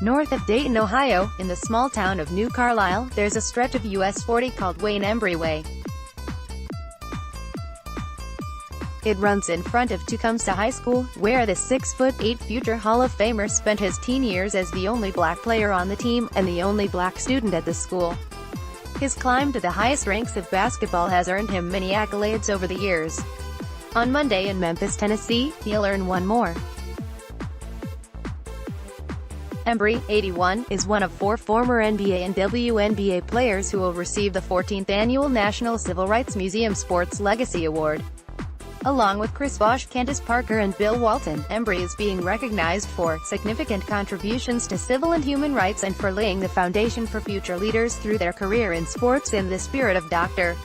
North of Dayton, Ohio, in the small town of New Carlisle, there's a stretch of US 40 called Wayne Embry Way. It runs in front of Tecumseh High School, where the 6'8" future Hall of Famer spent his teen years as the only black player on the team, and the only black student at the school. His climb to the highest ranks of basketball has earned him many accolades over the years. On Monday in Memphis, Tennessee, he'll earn one more. Embry, 81, is one of 4 former NBA and WNBA players who will receive the 14th Annual National Civil Rights Museum Sports Legacy Award. Along with Chris Bosh, Candace Parker and Bill Walton, Embry is being recognized for significant contributions to civil and human rights and for laying the foundation for future leaders through their career in sports in the spirit of Dr.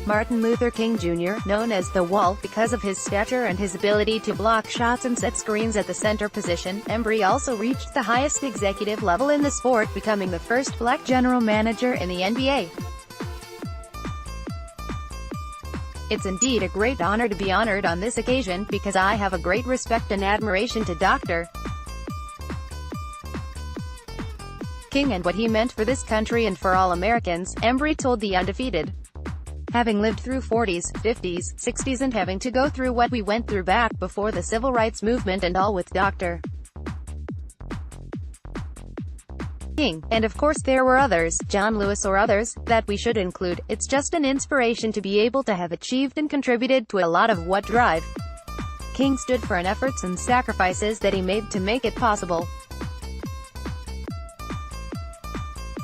Martin Luther King Jr., known as The Wall, because of his stature and his ability to block shots and set screens at the center position. Embry also reached the highest executive level in the sport, becoming the first black general manager in the NBA. It's indeed a great honor to be honored on this occasion, because I have a great respect and admiration to Dr. King and what he meant for this country and for all Americans, Embry told The Undefeated. Having lived through 40s, 50s, 60s and having to go through what we went through back before the civil rights movement and all with Dr. King, and of course there were others, John Lewis or others, that we should include. It's just an inspiration to be able to have achieved and contributed to a lot of what drive King stood for and efforts and sacrifices that he made to make it possible.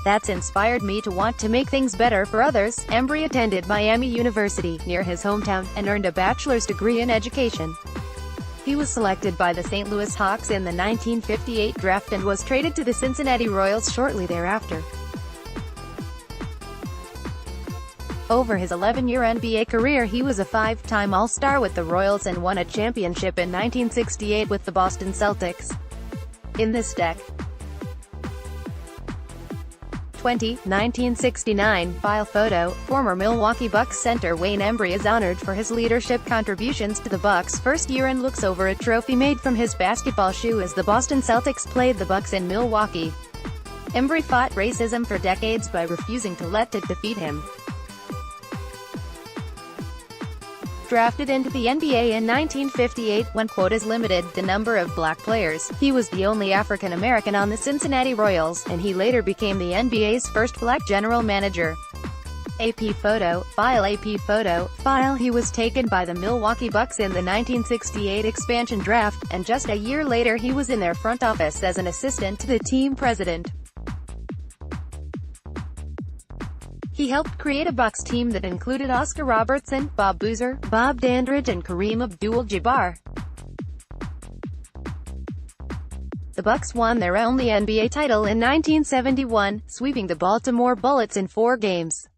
That's inspired me to want to make things better for others. Embry attended Miami University, near his hometown, and earned a bachelor's degree in education. He was selected by the St. Louis Hawks in the 1958 draft and was traded to the Cincinnati Royals shortly thereafter. Over his 11-year NBA career he was a 5-time All-Star with the Royals and won a championship in 1968 with the Boston Celtics. In this deck 1969 file photo, former Milwaukee Bucks center Wayne Embry is honored for his leadership contributions to the Bucks' first year and looks over a trophy made from his basketball shoe as the Boston Celtics played the Bucks in Milwaukee. Embry fought racism for decades by refusing to let it defeat him. Drafted into the NBA in 1958, when quotas limited the number of black players, he was the only African American on the Cincinnati Royals, and he later became the NBA's first black general manager. AP photo, file he was taken by the Milwaukee Bucks in the 1968 expansion draft, and just a year later he was in their front office as an assistant to the team president. He helped create a Bucks team that included Oscar Robertson, Bob Boozer, Bob Dandridge and Kareem Abdul-Jabbar. The Bucks won their only NBA title in 1971, sweeping the Baltimore Bullets in 4 games.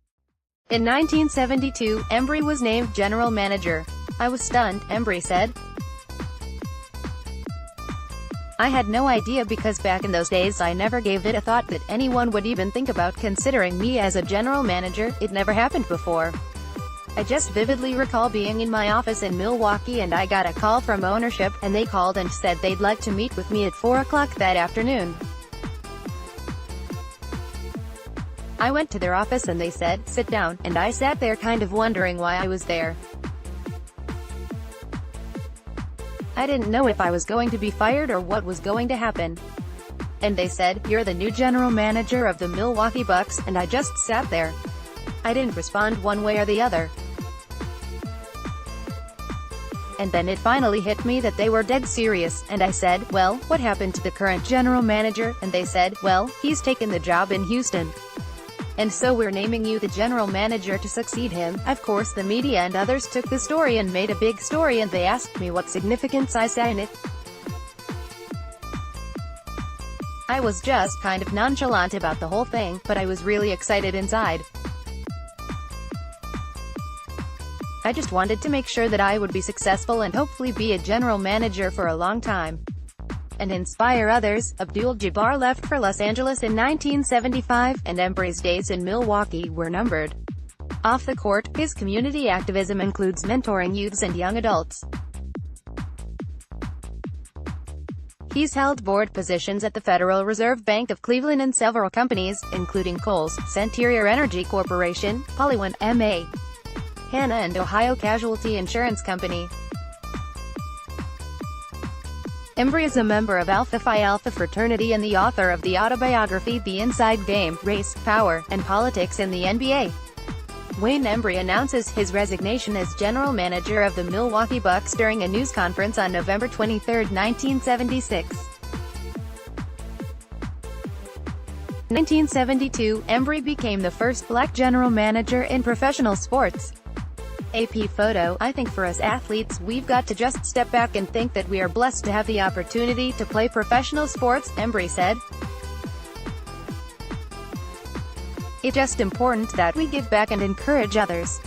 In 1972, Embry was named general manager. "I was stunned," Embry said. "I had no idea because back in those days I never gave it a thought that anyone would even think about considering me as a general manager. It never happened before. I just vividly recall being in my office in Milwaukee and I got a call from ownership, and they called and said they'd like to meet with me at 4 o'clock that afternoon. I went to their office and they said, 'Sit down,' and I sat there kind of wondering why I was there. I didn't know if I was going to be fired or what was going to happen. And they said, 'You're the new general manager of the Milwaukee Bucks,' and I just sat there. I didn't respond one way or the other. And then it finally hit me that they were dead serious, and I said, 'Well, what happened to the current general manager?' And they said, 'Well, he's taken the job in Houston. And so we're naming you the general manager to succeed him.' Of course the media and others took the story and made a big story, and they asked me what significance I saw in it. I was just kind of nonchalant about the whole thing, but I was really excited inside. I just wanted to make sure that I would be successful and hopefully be a general manager for a long time. And inspire others." Abdul-Jabbar left for Los Angeles in 1975, and Embry's days in Milwaukee were numbered. Off the court, his community activism includes mentoring youths and young adults. He's held board positions at the Federal Reserve Bank of Cleveland and several companies, including Kohl's, Centurion Energy Corporation, Polyone, M.A. Hanna and Ohio Casualty Insurance Company. Embry is a member of Alpha Phi Alpha fraternity and the author of the autobiography The Inside Game, Race, Power, and Politics in the NBA. Wayne Embry announces his resignation as general manager of the Milwaukee Bucks during a news conference on November 23, 1976. In 1972, Embry became the first black general manager in professional sports. AP photo. I think for us athletes, we've got to just step back and think that we are blessed to have the opportunity to play professional sports, Embry said. It's just important that we give back and encourage others.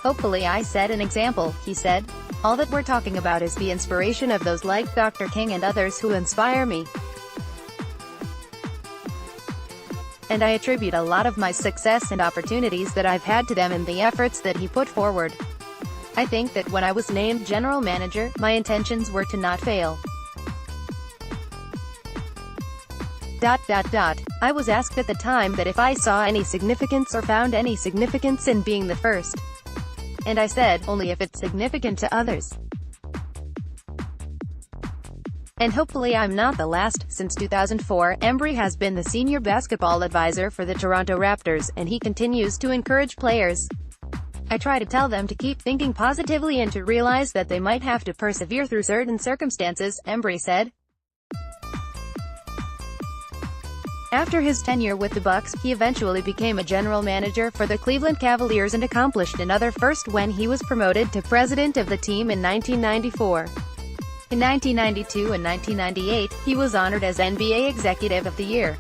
Hopefully I set an example, he said. All that we're talking about is the inspiration of those like Dr. King and others who inspire me. And I attribute a lot of my success and opportunities that I've had to them and the efforts that he put forward. I think that when I was named general manager, my intentions were to not fail. I was asked at the time that if I saw any significance or found any significance in being the first. And I said, only if it's significant to others. And hopefully I'm not the last. Since 2004, Embry has been the senior basketball advisor for the Toronto Raptors, and he continues to encourage players. I try to tell them to keep thinking positively and to realize that they might have to persevere through certain circumstances, Embry said. After his tenure with the Bucks, he eventually became a general manager for the Cleveland Cavaliers and accomplished another first when he was promoted to president of the team in 1994. In 1992 and 1998, he was honored as NBA Executive of the Year.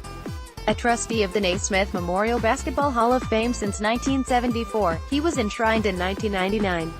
A trustee of the Naismith Memorial Basketball Hall of Fame since 1974, he was enshrined in 1999.